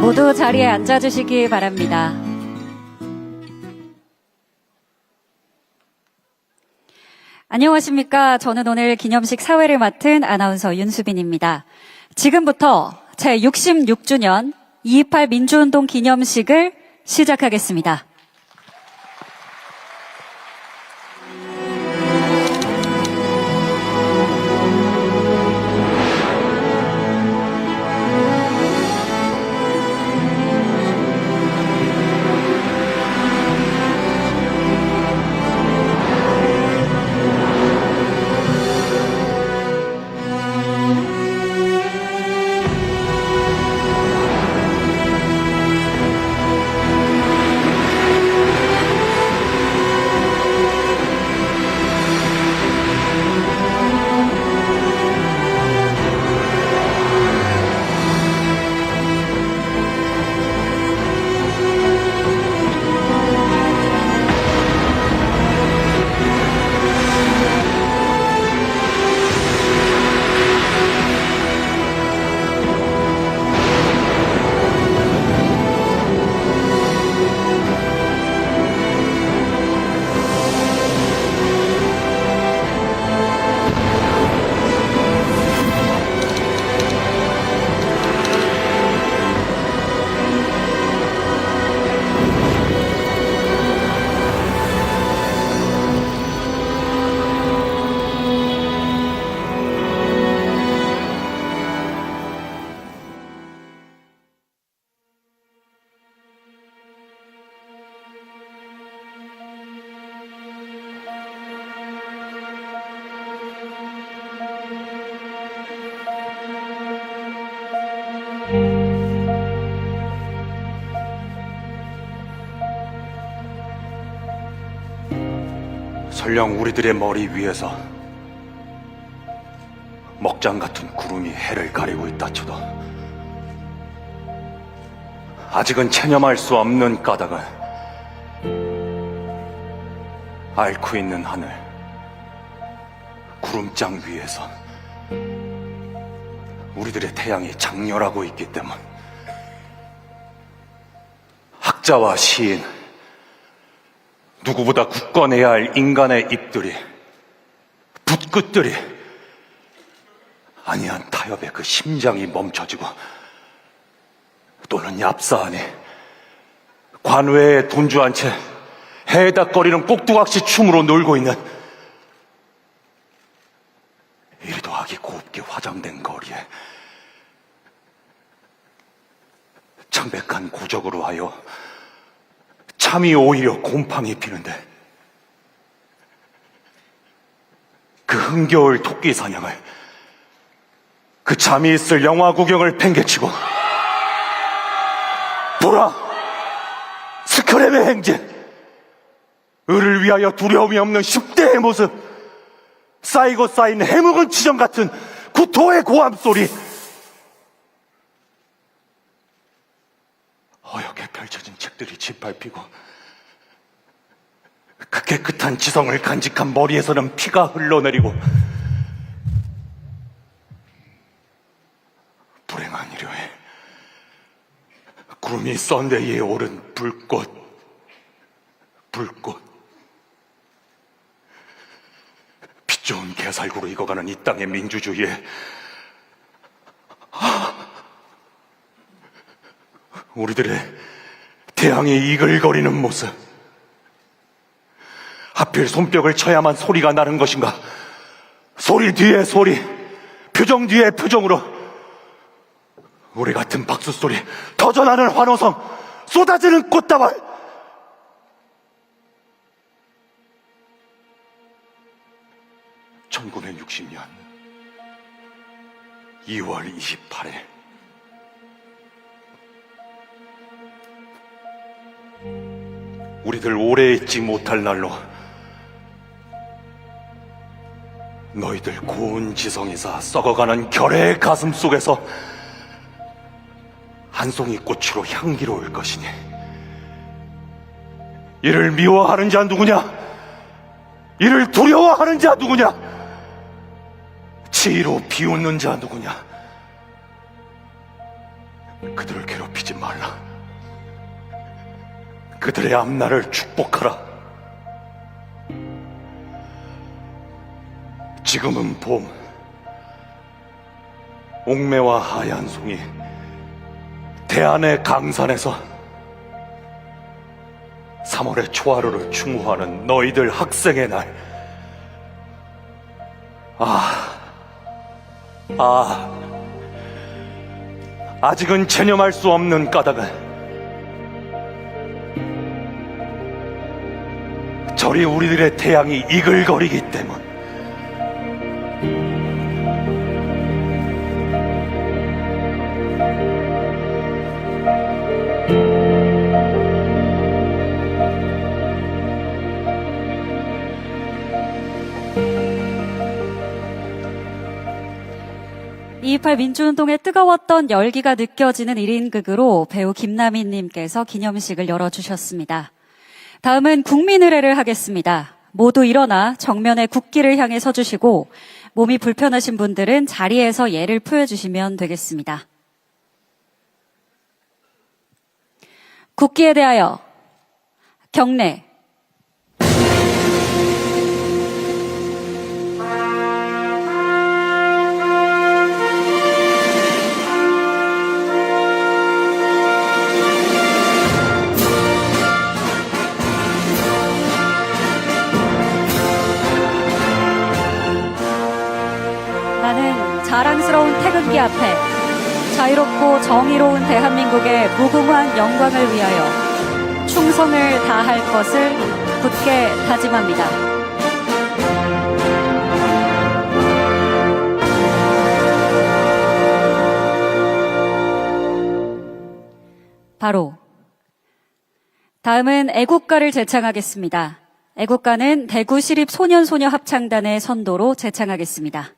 모두 자리에 앉아주시기 바랍니다. 안녕하십니까. 저는 오늘 기념식 사회를 맡은 아나운서 윤수빈입니다. 지금부터 제66주년 2.28 민주운동 기념식을 시작하겠습니다. 설령 우리들의 머리 위에서 먹장 같은 구름이 해를 가리고 있다 쳐도 아직은 체념할 수 없는 까닭은 앓고 있는 하늘 구름장 위에서 우리들의 태양이 장렬하고 있기 때문. 학자와 시인, 누구보다 굳건해야 할 인간의 입들이, 붓끝들이 아니한 타협에 그 심장이 멈춰지고 또는 얍사하니 관외에 돈주한 채 해닥거리는 꼭두각시 춤으로 놀고 있는 이리도 하기 곱게 화장된 거리에 창백한 고적으로 하여 참이 오히려 곰팡이 피는데 그 흥겨울 토끼 사냥을 그 잠이 있을 영화 구경을 팽개치고 보라 스크랩의 행진 을을 위하여 두려움이 없는 10대의 모습 쌓이고 쌓인 해묵은 지점 같은 구토의 고함 소리 허옇게 펼쳐진 책들이 짓밟히고 그 깨끗한 지성을 간직한 머리에서는 피가 흘러내리고 불행한 일요일 구름이 썬데이에 오른 불꽃 빛 좋은 개살구로 익어가는 이 땅의 민주주의에 우리들의 태양이 이글거리는 모습 하필 손뼉을 쳐야만 소리가 나는 것인가? 소리 뒤에 소리, 표정 뒤에 표정으로 우리 같은 박수 소리, 터져나는 환호성, 쏟아지는 꽃다발. 1960년 2월 28일 우리들 오래 잊지 못할 날로 너희들 고운 지성이사 썩어가는 결의 가슴 속에서 한 송이 꽃으로 향기로울 것이니 이를 미워하는 자 누구냐? 이를 두려워하는 자 누구냐? 치의로 비웃는 자 누구냐? 그들을 괴롭히지 말라. 그들의 앞날을 축복하라. 지금은 봄, 옥매와 하얀 송이 대안의 강산에서 3월의 초하루를 추모하는 너희들 학생의 날. 아직은 체념할 수 없는 까닭은 저리 우리들의 태양이 이글거리기 때문. 이28 민주운동의 뜨거웠던 열기가 느껴지는 1인극으로 배우 김남희님께서 기념식을 열어주셨습니다. 다음은 국민의례를 하겠습니다. 모두 일어나 정면에 국기를 향해 서주시고 몸이 불편하신 분들은 자리에서 예를 표해주시면 되겠습니다. 국기에 대하여 경례. 나는 자랑스러운 태극기 앞에 자유롭고 정의로운 대한민국의 무궁한 영광을 위하여 충성을 다할 것을 굳게 다짐합니다. 바로 다음은 애국가를 제창하겠습니다. 애국가는 대구시립소년소녀합창단의 선도로 제창하겠습니다.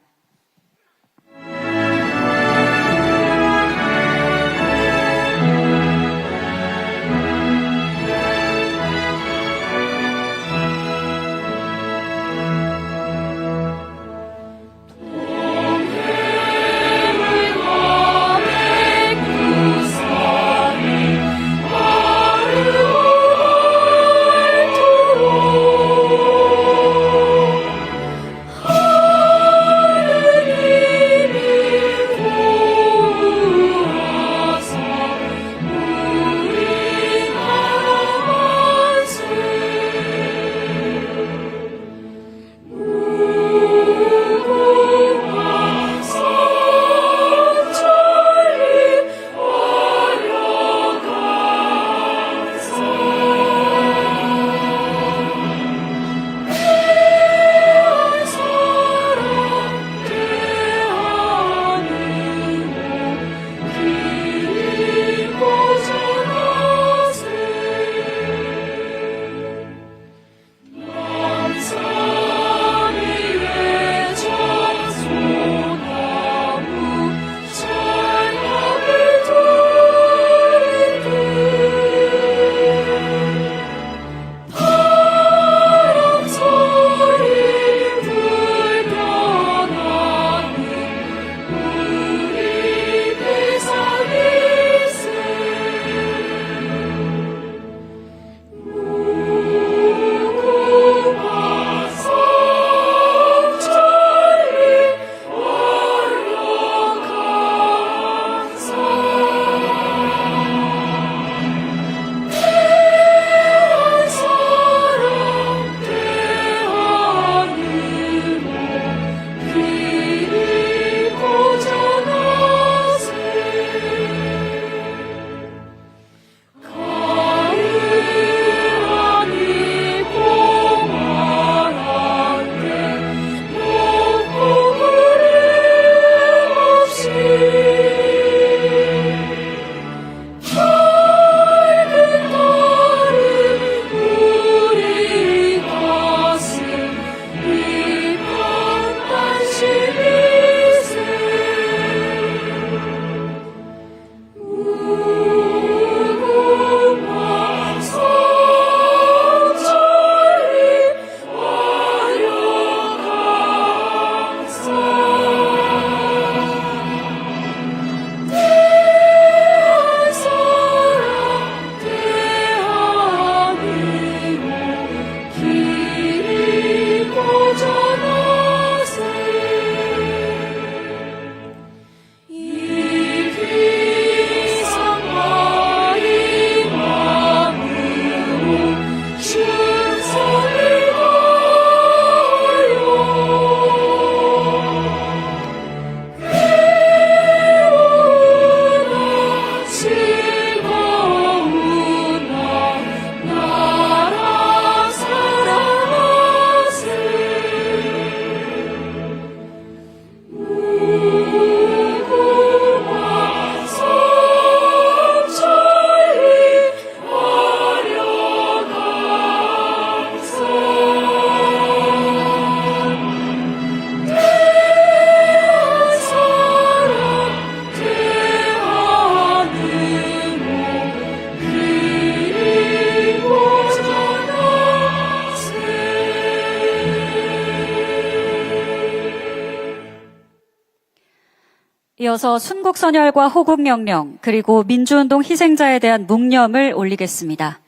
이어서 순국선열과 호국명령 그리고 민주운동 희생자에 대한 묵념을 올리겠습니다.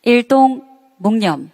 일동 묵념.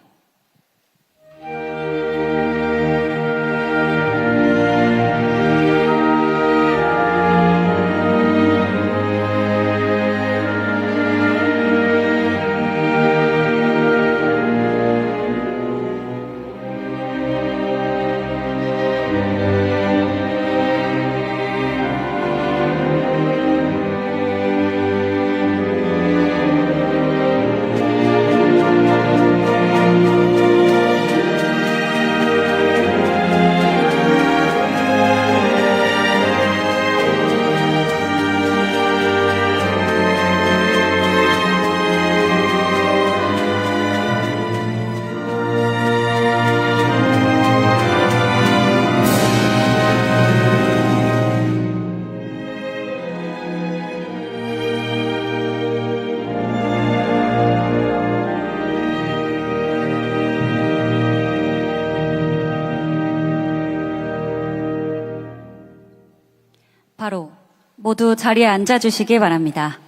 바로 모두 자리에 앉아주시기 바랍니다.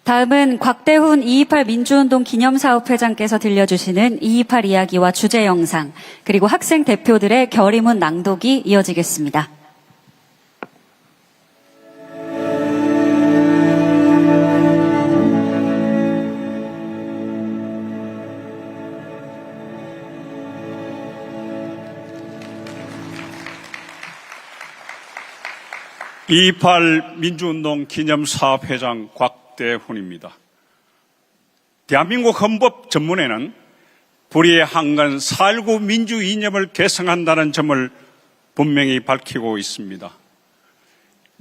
다음은 곽대훈 228 민주운동 기념사업회장께서 들려주시는 228 이야기와 주제 영상, 그리고 학생 대표들의 결의문 낭독이 이어지겠습니다. 이28 민주운동 기념사업회장 곽대훈입니다. 대한민국 헌법 전문에는 불의의 한간 4.19 민주 이념을 계승한다는 점을 분명히 밝히고 있습니다.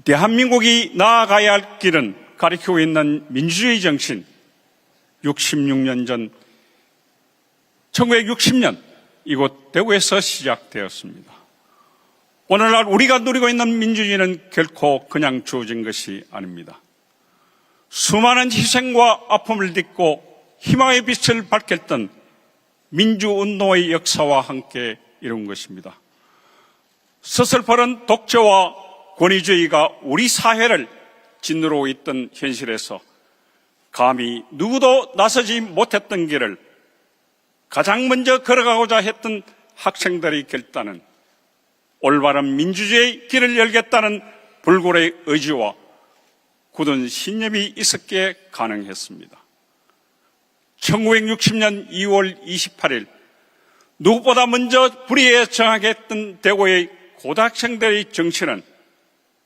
대한민국이 나아가야 할 길은 가리키고 있는 민주주의 정신, 66년 전 1960년 이곳 대구에서 시작되었습니다. 오늘날 우리가 누리고 있는 민주주의는 결코 그냥 주어진 것이 아닙니다. 수많은 희생과 아픔을 딛고 희망의 빛을 밝혔던 민주운동의 역사와 함께 이룬 것입니다. 서슬퍼런 독재와 권위주의가 우리 사회를 짓누르고 있던 현실에서 감히 누구도 나서지 못했던 길을 가장 먼저 걸어가고자 했던 학생들의 결단은 올바른 민주주의의 길을 열겠다는 불굴의 의지와 굳은 신념이 있었기에 가능했습니다. 1960년 2월 28일 누구보다 먼저 불의에 정하겠던 대구의 고등학생들의 정치는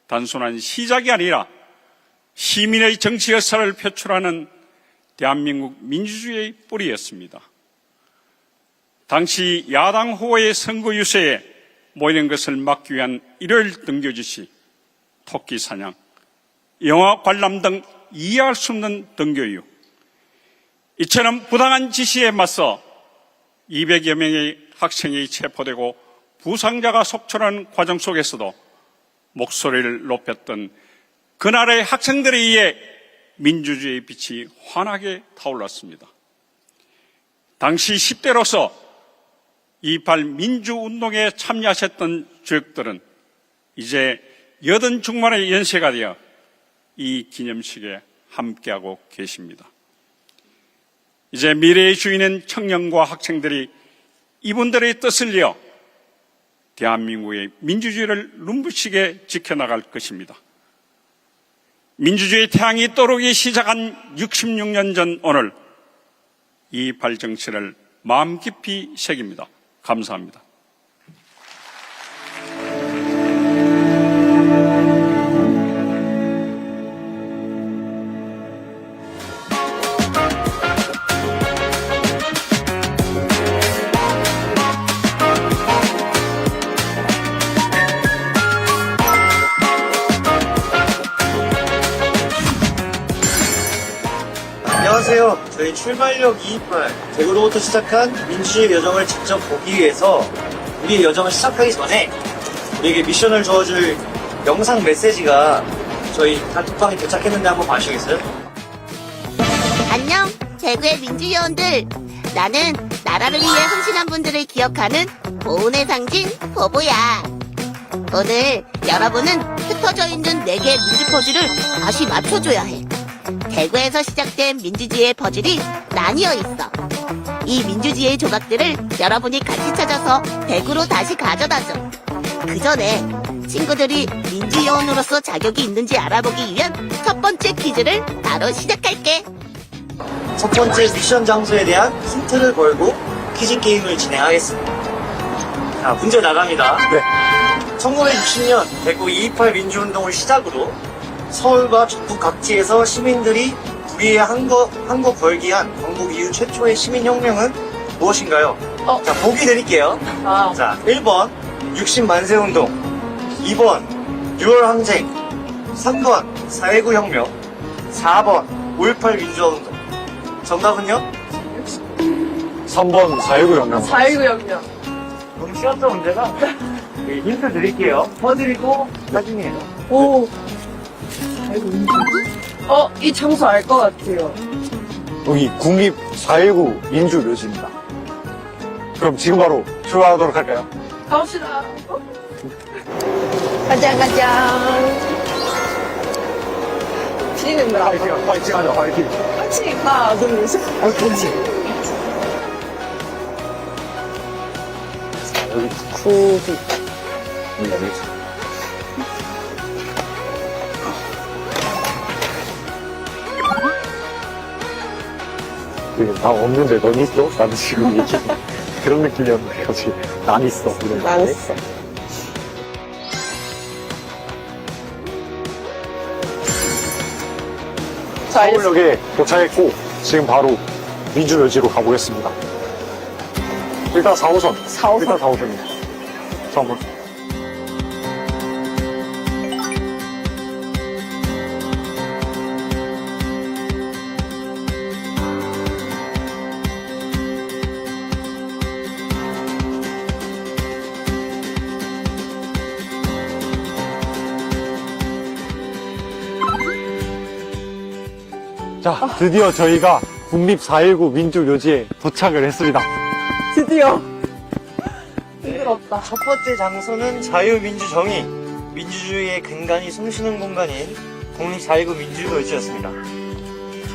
단순한 시작이 아니라 시민의 정치 역사를 표출하는 대한민국 민주주의의 뿌리였습니다. 당시 야당 후보의 선거 유세에 모이는 것을 막기 위한 일요일 등교지시, 토끼 사냥, 영화 관람 등 이해할 수 없는 등교 이유. 이처럼 부당한 지시에 맞서 200여 명의 학생이 체포되고 부상자가 속출하는 과정 속에서도 목소리를 높였던 그날의 학생들에 의해 민주주의의 빛이 환하게 타올랐습니다. 당시 10대로서 228 민주운동에 참여하셨던 주역들은 이제 80 중반의 연세가 되어 이 기념식에 함께하고 계십니다. 이제 미래의 주인은 청년과 학생들이 이분들의 뜻을 이어 대한민국의 민주주의를 눈부시게 지켜나갈 것입니다. 민주주의 태양이 떠오르기 시작한 66년 전 오늘 228 정치를 마음 깊이 새깁니다. 감사합니다. 안녕하세요. 저희 출발력 228 대구로부터 시작한 민주주의 여정을 직접 보기 위해서 우리의 여정을 시작하기 전에 우리에게 미션을 주어줄 영상 메시지가 저희 단톡방에 도착했는데 한번 봐주시겠어요? 안녕, 대구의 민주요원들. 나는 나라를 위해 헌신한 분들을 기억하는 보훈의 상징 보보야. 오늘 여러분은 흩어져 있는 4개의 민주 퍼즐을 다시 맞춰줘야 해. 대구에서 시작된 민주주의의 퍼즐이 나뉘어 있어. 이 민주주의의 조각들을 여러분이 같이 찾아서 대구로 다시 가져다줘. 그 전에 친구들이 민주요원으로서 자격이 있는지 알아보기 위한 첫 번째 퀴즈를 바로 시작할게. 첫 번째 미션 장소에 대한 힌트를 걸고 퀴즈 게임을 진행하겠습니다. 자, 문제 나갑니다. 네. 1960년 대구 228 민주운동을 시작으로 서울과 전국 각지에서 시민들이 불의에 한거 걸기한 건국 이후 최초의 시민혁명은 무엇인가요? 자, 보기 드릴게요. 자, 1번 60만세운동, 2번 6월 항쟁, 3번 4.19 혁명, 4번 5.18 민주화운동. 정답은요? 3번 4.19 혁명. 4.19 혁명. 너무 쉬웠죠, 문제가? 네, 힌트 드릴게요. 퍼즐이고 사진이에요. 오. 4.19 민주. 이 장소 알 것 같아요. 여기 국립 4.19 민주묘지입니다. 그럼 지금 바로 출발하도록 할까요? 가봅시다. 가자. 피디님 들 화이팅 하자, 화이팅. 같이 하나, 둘, 셋. 화이팅. 여기 쿡이. 여기 있어. 나 없는데 넌 있어? 나도 지금 이렇게 그런 느낌이었는데 갑자기 난 있어. 난 있어. 서울역에 도착했고 지금 바로 민주묘지로 가보겠습니다. 일단 4호선. 4호선. 일단 4호선입니다. 자, 한번. 자, 드디어 저희가 국립 4.19 민주묘지에 도착을 했습니다. 드디어. 힘들었다. 첫 번째 장소는 자유민주정의, 민주주의의 근간이 숨쉬는 공간인 국립 4.19 민주묘지였습니다.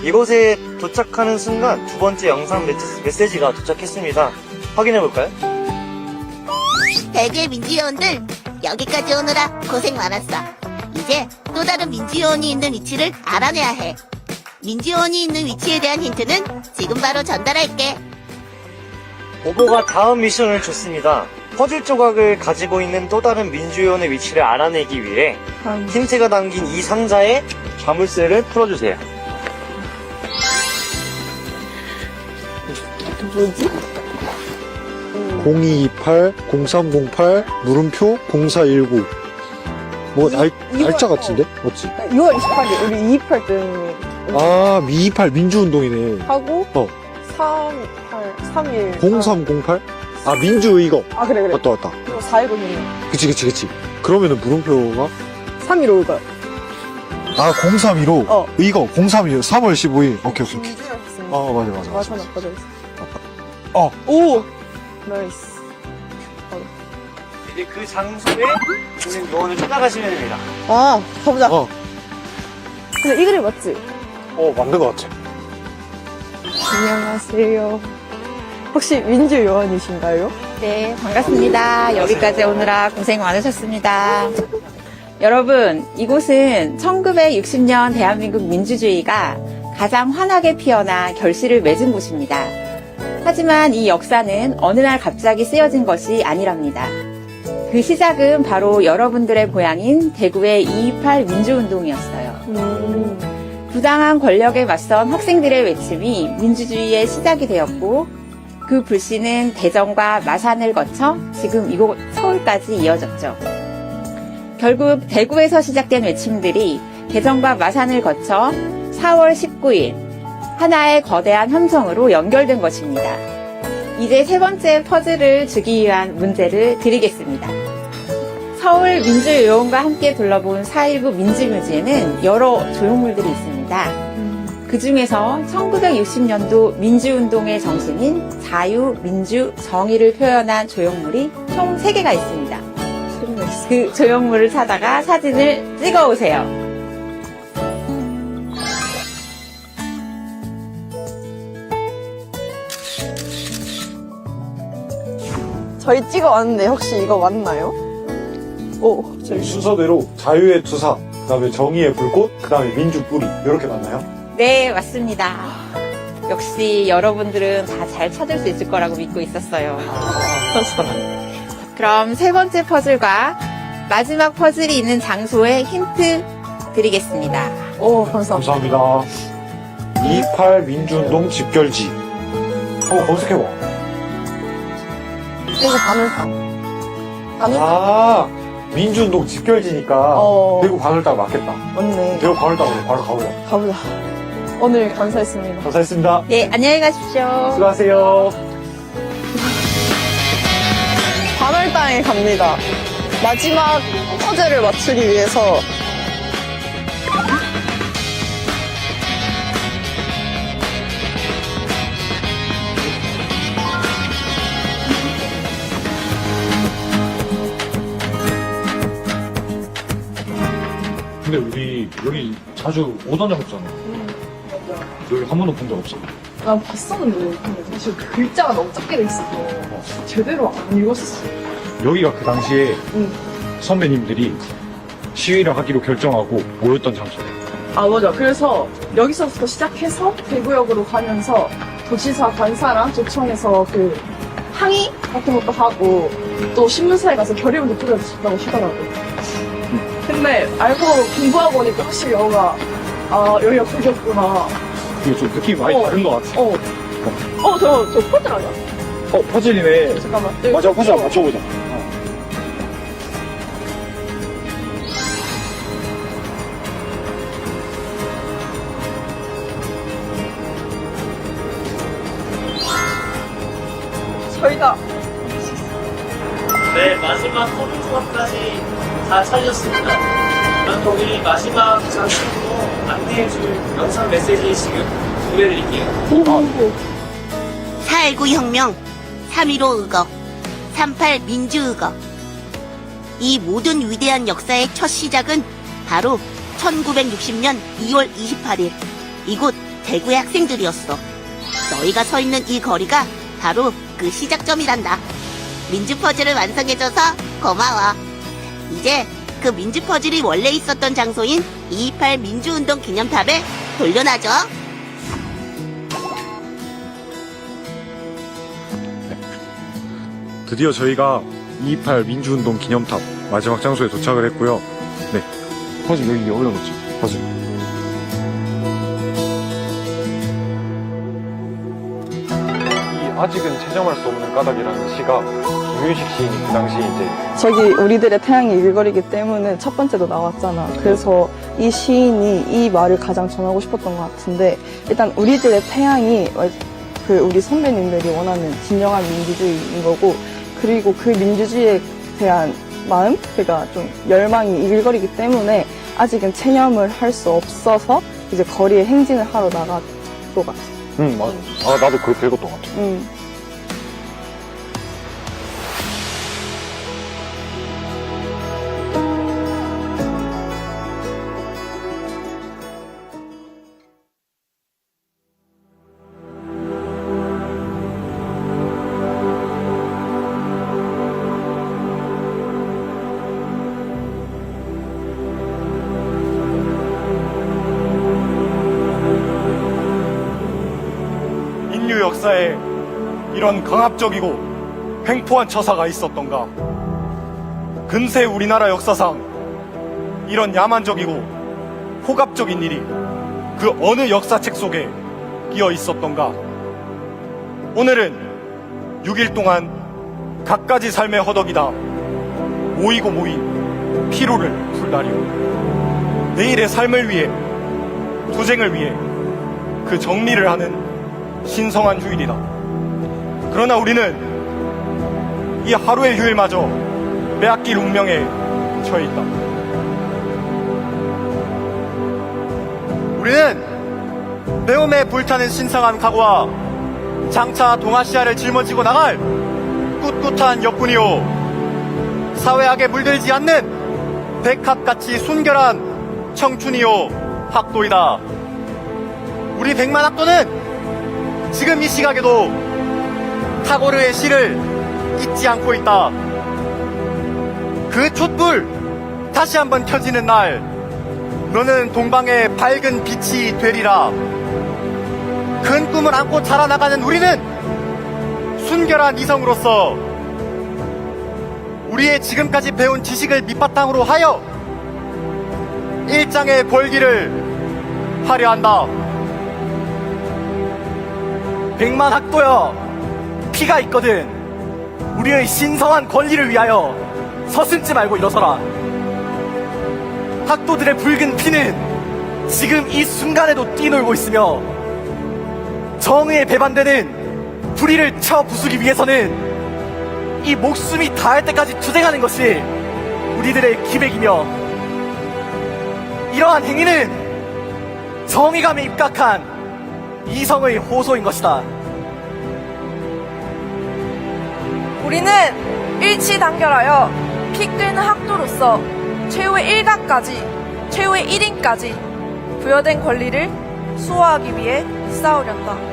이곳에 도착하는 순간 두 번째 영상 메시지가 도착했습니다. 확인해볼까요? 대개 민주요원들, 여기까지 오느라 고생 많았어. 이제 또 다른 민주요원이 있는 위치를 알아내야 해. 민주요원이 있는 위치에 대한 힌트는 지금 바로 전달할게. 보고가 다음 미션을 줬습니다. 퍼즐 조각을 가지고 있는 또 다른 민주요원의 위치를 알아내기 위해 힌트가 담긴 이 상자에 자물쇠를 풀어주세요. 뭐지? 0228, 0308, 물음표 0419. 뭐 날짜 같은데? 맞지? 6월 28일, 우리 228 때문에. 아, 228 민주운동이네. 하고, 어. 31. 0308? 아, 민주의거. 아, 그래. 맞다. 그리고 4.19 혁명. 그치. 그러면은 물음표가 3.15가. 아, 0315. 어. 이거 0315. 3월 15일. 오케이. 맞아. 맞춰놨거든. 어. 오! 나이스. 이제 그 장소에 있는 요원을 찾아가시면 됩니다. 아, 가보자. 어. 근데 이 그림 맞지? 맞는 것 같아. 안녕하세요. 혹시 민주요원이신가요? 네, 반갑습니다. 여기까지 오느라 고생 많으셨습니다. 여러분, 이곳은 1960년 대한민국 민주주의가 가장 환하게 피어나 결실을 맺은 곳입니다. 하지만 이 역사는 어느 날 갑자기 쓰여진 것이 아니랍니다. 그 시작은 바로 여러분들의 고향인 대구의 228 민주운동이었어요. 부당한 권력에 맞선 학생들의 외침이 민주주의의 시작이 되었고 그 불씨는 대전과 마산을 거쳐 지금 이곳 서울까지 이어졌죠. 결국 대구에서 시작된 외침들이 대전과 마산을 거쳐 4월 19일 하나의 거대한 함성으로 연결된 것입니다. 이제 세 번째 퍼즐을 주기 위한 문제를 드리겠습니다. 서울 민주요원과 함께 둘러본 4.19 민주묘지에는 여러 조형물들이 있습니다. 그 중에서 1960년도 민주운동의 정신인 자유, 민주, 정의를 표현한 조형물이 총 3개가 있습니다. 그 조형물을 찾아가 사진을 찍어 오세요. 저희 찍어왔는데 혹시 이거 맞나요? 오, 저희 순서대로 자유의 투사, 그 다음에 정의의 불꽃, 그 다음에 민주 뿌리. 이렇게 맞나요? 네, 맞습니다. 역시 여러분들은 다 잘 찾을 수 있을 거라고 믿고 있었어요. 그럼 세 번째 퍼즐과 마지막 퍼즐이 있는 장소에 힌트 드리겠습니다. 오, 감사합니다. 감사합니다. 28 민주운동 집결지. 한번 검색해봐. 이거 바늘탕. 바늘탕? 아, 민주운동 집결지니까 대구 바늘당 맞겠다. 맞네. 대구 바늘당으로 바로 가보자. 가보자. 오늘 감사했습니다. 감사했습니다. 네, 안녕히 가십시오. 수고하세요. 바늘땅에 갑니다. 마지막 퍼즐을 맞추기 위해서 근데 우리 여기 자주 오던 장소잖아. 여기 한 번도 본 적 없어. 난 봤었는데 근데 사실 그 글자가 너무 작게 돼 있어서 제대로 안 읽었어. 여기가 그 당시에 응. 선배님들이 시위를 하기로 결정하고 모였던 장소래. 아 맞아. 그래서 여기서부터 시작해서 대구역으로 가면서 도지사 관사랑 조청에서 그 항의 같은 것도 하고 또 신문사에 가서 결의문도 뿌려주셨다고 하더라고. 근데 알고 공부하고 보니까 확실히 여기가 여기가 그겼구나. 이게 좀 느낌이 많이 다른 것 같아. 저 퍼즐 아니야? 퍼즐이네. 잠깐만. 맞아, 퍼즐 한번 맞춰보자. 저희가 네, 마지막 서른 조각까지 다 찾으셨습니다. 그럼 우리 마지막 장소로 안내해줄 영상 메시지 지금 보내드릴게요. 4.19 혁명, 3.15 의거, 3.8 민주의거. 이 모든 위대한 역사의 첫 시작은 바로 1960년 2월 28일 이곳 대구의 학생들이었어. 너희가 서 있는 이 거리가 바로 그 시작점이란다. 민주 퍼즐을 완성해줘서 고마워. 이제 그 민주 퍼즐이 원래 있었던 장소인 228 민주운동 기념탑에 돌려놔줘. 드디어 저희가 228 민주운동 기념탑 마지막 장소에 도착을 했고요. 네. 퍼즐 여기 올려놓지. 퍼즐. 이 아직은 체념할 수 없는 까닭이라는 시가 김윤식 시인이 그 당시에 이제 저기 우리들의 태양이 일거리기 때문에 첫 번째도 나왔잖아. 그래서 이 시인이 이 말을 가장 전하고 싶었던 것 같은데 일단 우리들의 태양이 그 우리 선배님들이 원하는 진정한 민주주의인 거고 그리고 그 민주주의에 대한 마음, 그러니까 좀 열망이 일거리기 때문에 아직은 체념을 할 수 없어서 이제 거리에 행진을 하러 나갈 것 같아. 맞아. 아, 나도 그렇게 읽었던 것 같아. 인류 역사에 이런 강압적이고 횡포한 처사가 있었던가? 근세 우리나라 역사상 이런 야만적이고 폭압적인 일이 그 어느 역사책 속에 끼어 있었던가? 오늘은 6일 동안 갖가지 삶의 허덕이다 모이고 모인 피로를 풀 날이오. 내일의 삶을 위해, 투쟁을 위해 그 정리를 하는 신성한 휴일이다. 그러나 우리는 이 하루의 휴일마저 빼앗길 운명에 처해 있다. 우리는 매움에 불타는 신성한 각오와 장차 동아시아를 짊어지고 나갈 꿋꿋한 역군이요 사회악에 물들지 않는 백합같이 순결한 청춘이요 학도이다. 우리 백만학도는 지금 이 시각에도 타고르의 시를 잊지 않고 있다. 그 촛불 다시 한번 켜지는 날, 너는 동방의 밝은 빛이 되리라. 큰 꿈을 안고 자라나가는 우리는 순결한 이성으로서 우리의 지금까지 배운 지식을 밑바탕으로 하여 일장의 벌기를 하려 한다. 백만학도여, 피가 있거든 우리의 신성한 권리를 위하여 서슴지 말고 일어서라. 학도들의 붉은 피는 지금 이 순간에도 뛰놀고 있으며 정의에 배반되는 불의를 쳐 부수기 위해서는 이 목숨이 다할 때까지 투쟁하는 것이 우리들의 기백이며, 이러한 행위는 정의감에 입각한 이성의 호소인 것이다. 우리는 일치단결하여 피 끓는 학도로서 최후의 일가까지, 최후의 1인까지 부여된 권리를 수호하기 위해 싸우련다.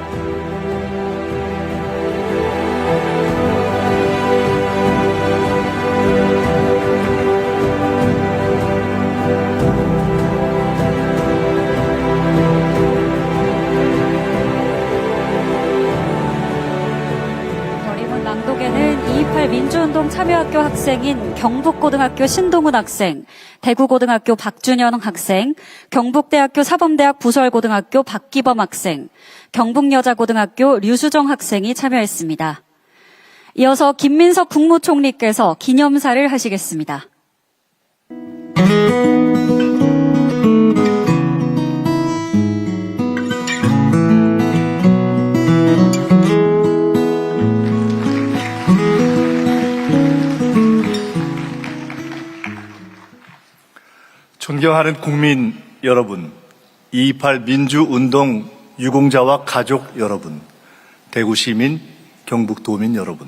이번 낭독에는 2.28 민주운동 참여학교 학생인 경북고등학교 신동훈 학생, 대구고등학교 박준현 학생, 경북대학교 사범대학 부설고등학교 박기범 학생, 경북여자고등학교 류수정 학생이 참여했습니다. 이어서 김민석 국무총리께서 기념사를 하시겠습니다. 존경하는 국민 여러분, 2.28 민주운동 유공자와 가족 여러분, 대구시민, 경북도민 여러분,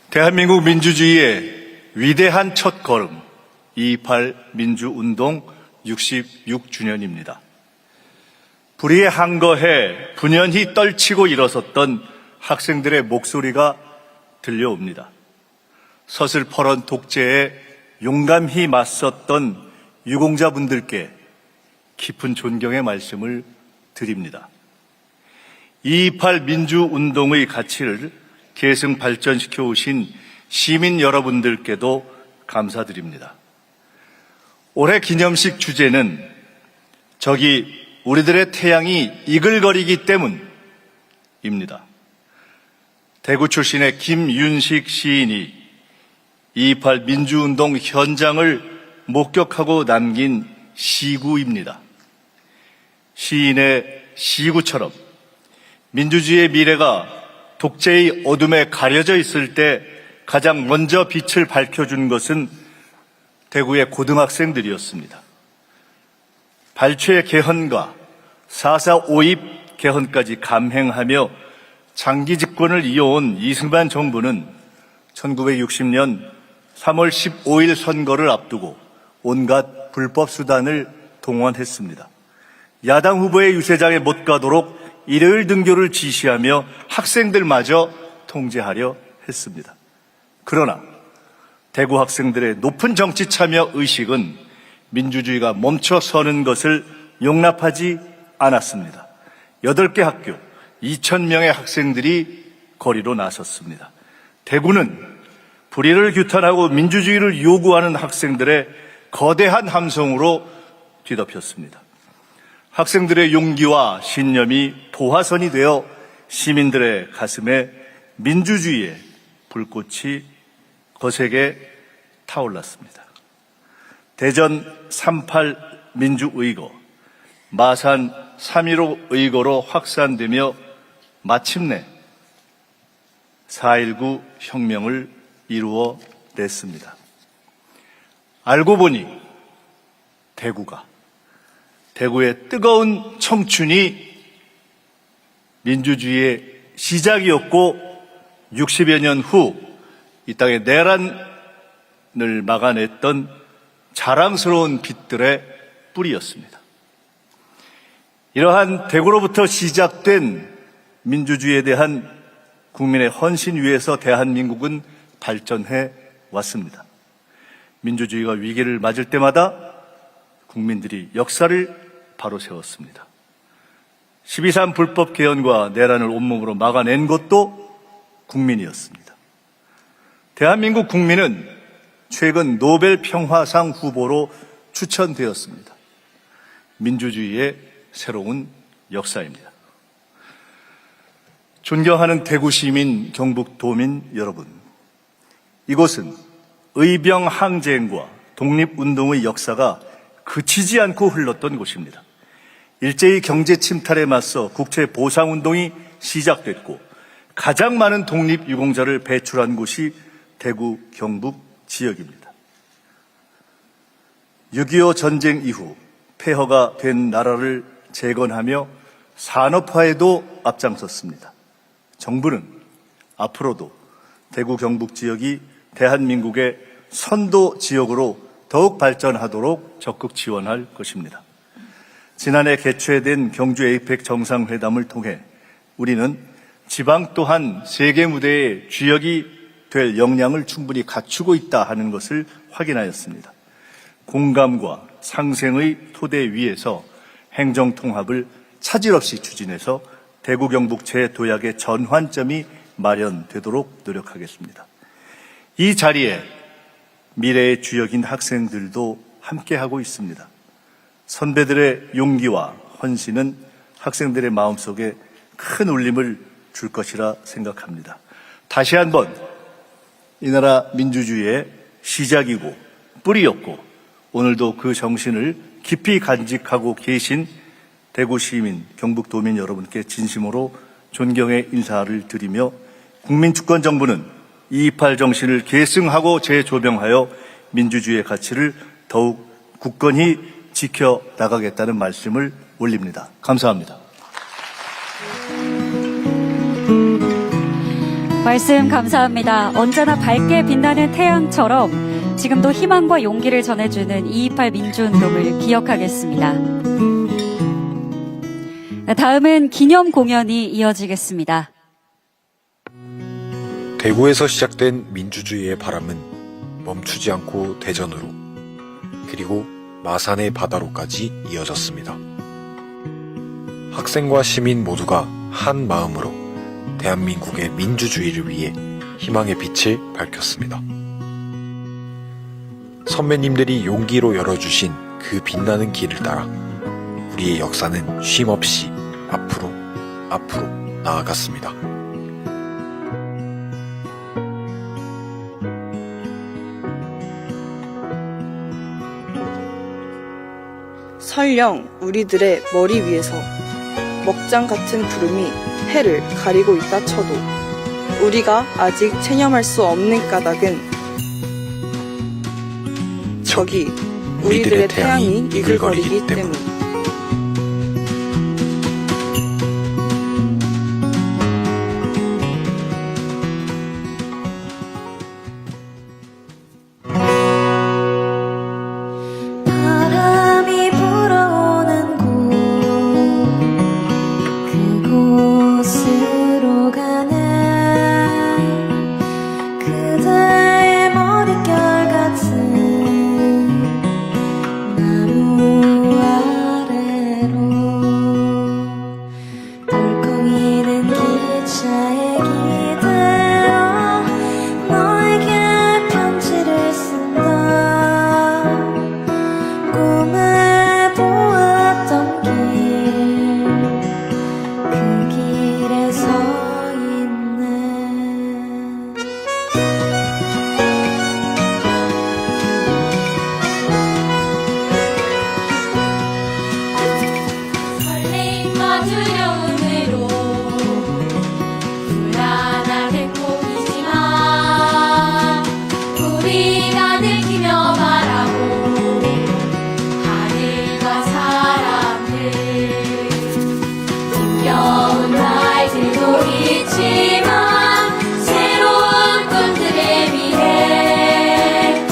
대한민국 민주주의의 위대한 첫걸음 2.28 민주운동 66주년입니다. 불의에 항거해 분연히 떨치고 일어섰던 학생들의 목소리가 들려옵니다. 서슬퍼런 독재에 용감히 맞섰던 유공자분들께 깊은 존경의 말씀을 드립니다. 2.28 민주운동의 가치를 계승 발전시켜 오신 시민 여러분들께도 감사드립니다. 올해 기념식 주제는 저기 우리들의 태양이 이글거리기 때문입니다. 대구 출신의 김윤식 시인이 2.28 민주운동 현장을 목격하고 남긴 시구입니다. 시인의 시구처럼 민주주의의 미래가 독재의 어둠에 가려져 있을 때 가장 먼저 빛을 밝혀준 것은 대구의 고등학생들이었습니다. 발췌 개헌과 4.4 5.입 개헌까지 감행하며 장기 집권을 이어온 이승만 정부는 1960년 3월 15일 선거를 앞두고 온갖 불법 수단을 동원했습니다. 야당 후보의 유세장에 못 가도록 일요일 등교를 지시하며 학생들마저 통제하려 했습니다. 그러나 대구 학생들의 높은 정치 참여 의식은 민주주의가 멈춰서는 것을 용납하지 않았습니다. 8개 학교 2,000명의 학생들이 거리로 나섰습니다. 대구는 불의를 규탄하고 민주주의를 요구하는 학생들의 거대한 함성으로 뒤덮였습니다. 학생들의 용기와 신념이 도화선이 되어 시민들의 가슴에 민주주의의 불꽃이 거세게 타올랐습니다. 대전 3.8 민주의거, 마산 3.15 의거로 확산되며 마침내 4.19 혁명을 이루어냈습니다. 알고 보니 대구의 뜨거운 청춘이 민주주의의 시작이었고 60여 년 후 이 땅에 막아냈던 자랑스러운 빛들의 뿌리였습니다. 이러한 대구로부터 시작된 민주주의에 대한 국민의 헌신 위에서 대한민국은 발전해 왔습니다. 민주주의가 위기를 맞을 때마다 국민들이 역사를 바로 세웠습니다. 12.3 불법 개헌과 내란을 온몸으로 막아낸 것도 국민이었습니다. 대한민국 국민은 최근 노벨 평화상 후보로 추천되었습니다. 민주주의의 새로운 역사입니다. 존경하는 대구 시민, 경북 도민 여러분, 이곳은 의병 항쟁과 독립운동의 역사가 그치지 않고 흘렀던 곳입니다. 일제히 경제 침탈에 맞서 국채 보상운동이 시작됐고 가장 많은 독립유공자를 배출한 곳이 대구, 경북 지역입니다. 6.25 전쟁 이후 폐허가 된 나라를 재건하며 산업화에도 앞장섰습니다. 정부는 앞으로도 대구, 경북 지역이 대한민국의 선도 지역으로 더욱 발전하도록 적극 지원할 것입니다. 지난해 개최된 경주 에이펙 정상회담을 통해 우리는 지방 또한 세계 무대의 주역이 될 역량을 충분히 갖추고 있다 하는 것을 확인하였습니다. 공감과 상생의 토대 위에서 행정통합을 차질 없이 추진해서 대구 경북 재도약의 전환점이 마련되도록 노력하겠습니다. 이 자리에 미래의 주역인 학생들도 함께하고 있습니다. 선배들의 용기와 헌신은 학생들의 마음속에 큰 울림을 줄 것이라 생각합니다. 다시 한번 이 나라 민주주의의 시작이고 뿌리였고 오늘도 그 정신을 깊이 간직하고 계신 대구 시민, 경북 도민 여러분께 진심으로 존경의 인사를 드리며 국민주권정부는 2.28 정신을 계승하고 재조명하여 민주주의의 가치를 더욱 굳건히 지켜나가겠다는 말씀을 올립니다. 감사합니다. 말씀 감사합니다. 언제나 밝게 빛나는 태양처럼 지금도 희망과 용기를 전해주는 2.28 민주운동을 기억하겠습니다. 다음은 기념 공연이 이어지겠습니다. 대구에서 시작된 민주주의의 바람은 멈추지 않고 대전으로 그리고 마산의 바다로까지 이어졌습니다. 학생과 시민 모두가 한 마음으로 대한민국의 민주주의를 위해 희망의 빛을 밝혔습니다. 선배님들이 용기로 열어주신 그 빛나는 길을 따라 우리의 역사는 쉼없이 앞으로 나아갔습니다. 설령 우리들의 머리 위에서 먹장 같은 구름이 해를 가리고 있다 쳐도 우리가 아직 체념할 수 없는 까닭은 저기 우리들의 태양이 이글거리기 때문. 바람이 불어오는 곳 그곳으로 가는 그대의 머릿결 같은 나무 아래로 덜컹이는 기차에 기대어 너에게 편지를 쓴다. 꿈에 보았던 길, 그 길에 서 있네. 설렘과 두려움으로 불안한 행복이지만 우리가 느끼며 바라고 하늘과 사람들 힘겨운 날들도 있지만 새로운 꿈들에 위해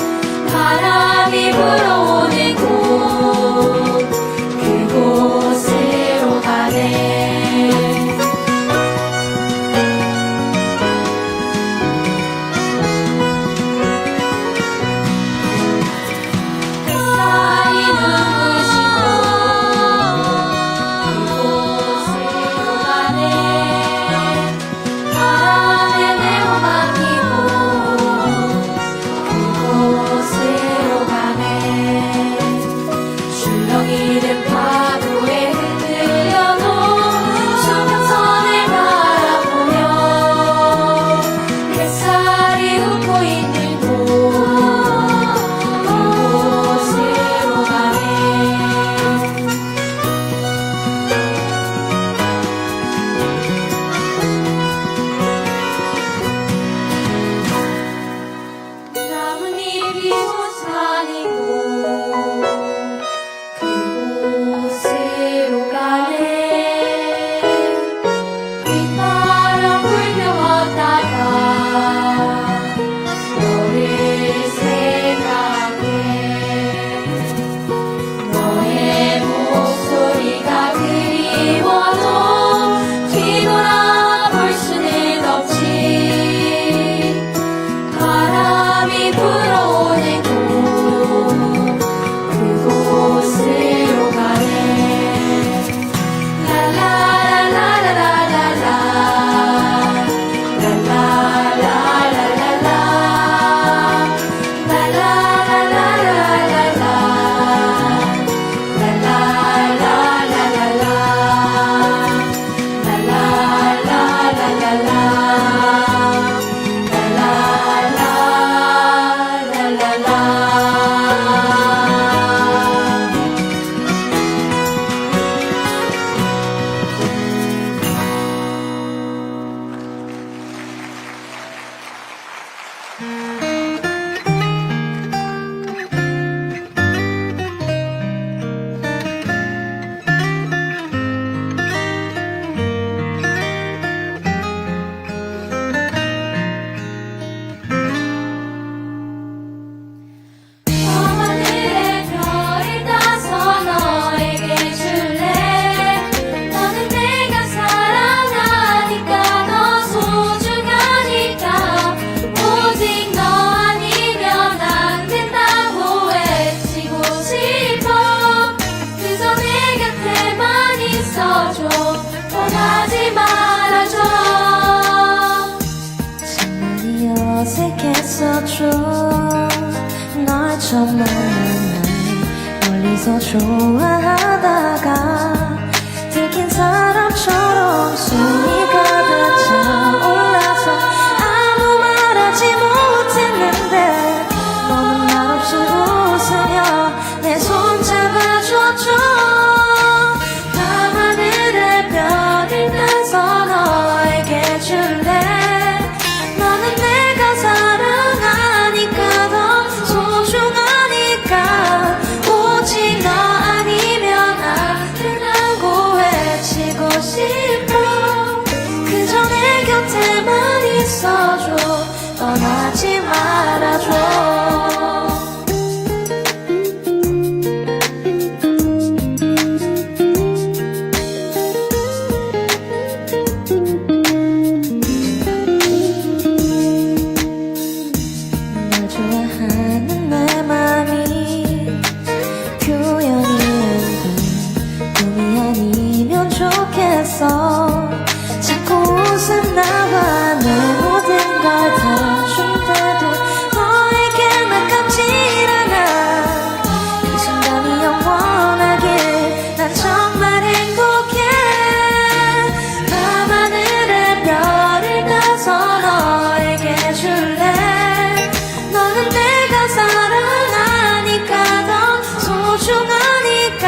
떠나지 말아줘. 참 많이 어색했었죠. 널 처음 만난 날 멀리서 좋아하다가 들킨 사람처럼 숨이 가득 차올라서 아무 말하지 못했는데 너는 말없이 웃으며 내 손 잡아줬죠. 밤하늘의 별을 따서 너에게 줄래. 너는 내가 사랑하니까 더 소중하니까 오직 너 아니면 안 된다고 외치고 싶어. 그저 내 곁에만 있어줘. 떠나지 말아줘. 널 좋아하는 내 맘이 표현이 안 돼. 꿈이 아니면 좋겠어. 자꾸 웃음 나와 내 모든 걸 다 줄 때도 너에게 나깝질 않아. 이 순간이 영원하길 난 정말 행복해. 밤하늘의 별을 따서 너에게 줄래. 너는 내가 사랑하니까 더 소중하니까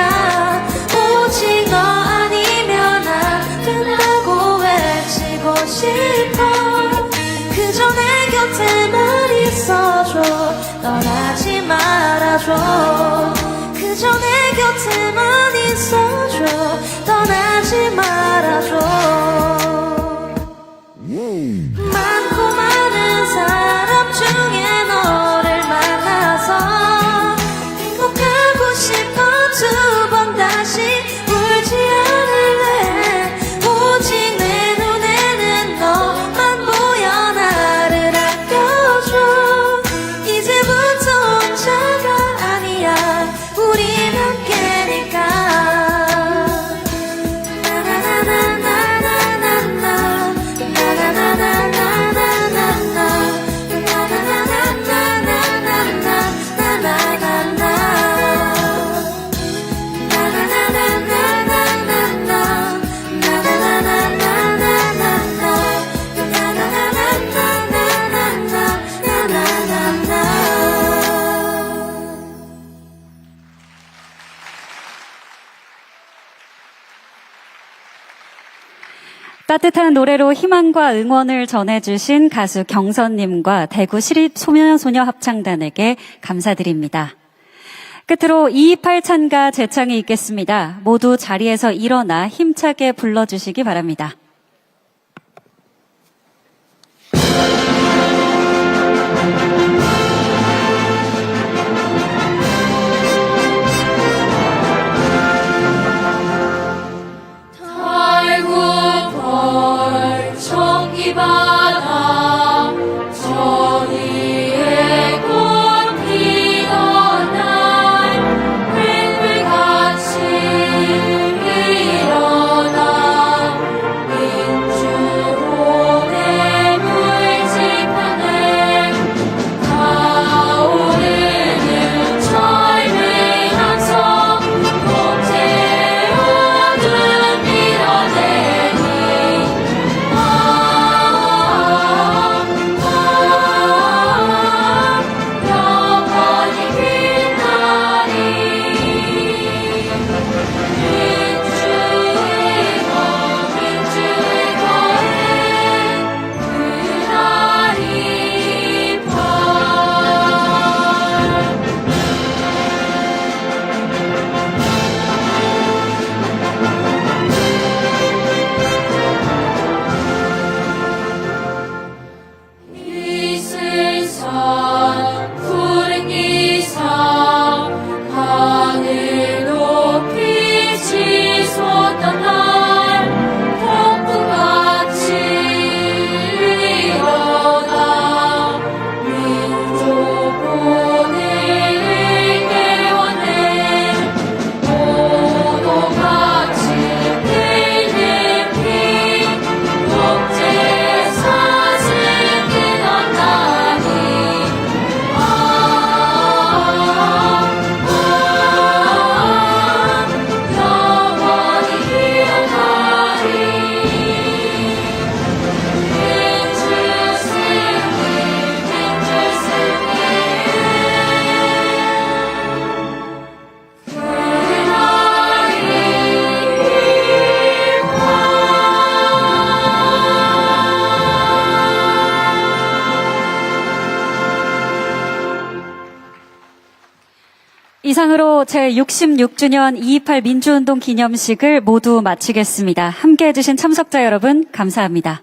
오직 너 아니면 안 된다고 외치고 싶어. 그저 내 곁에만 있어줘. 떠나지 말아줘. 그저 내 곁에만 있어줘. 떠나지 말아줘. 많고 많은 사람 중에 너를 만나서 행복하고 싶어. 두 번 다시 울지 않을래. 오직 내 눈에는 너만 보여. 나를 아껴줘. 이제부터 혼자가 아니야. 우린 함께니까. 따뜻한 노래로 희망과 응원을 전해주신 가수 경선님과 대구 시립소년소녀 합창단에게 감사드립니다. 끝으로 228 찬가 재창이 있겠습니다. 모두 자리에서 일어나 힘차게 불러주시기 바랍니다. 달구 벌청 이 바다 저 위에 꽃 피던 날 횃불같이 일어나 이상으로 제66주년 2.28 민주운동 기념식을 모두 마치겠습니다. 함께해 주신 참석자 여러분 감사합니다.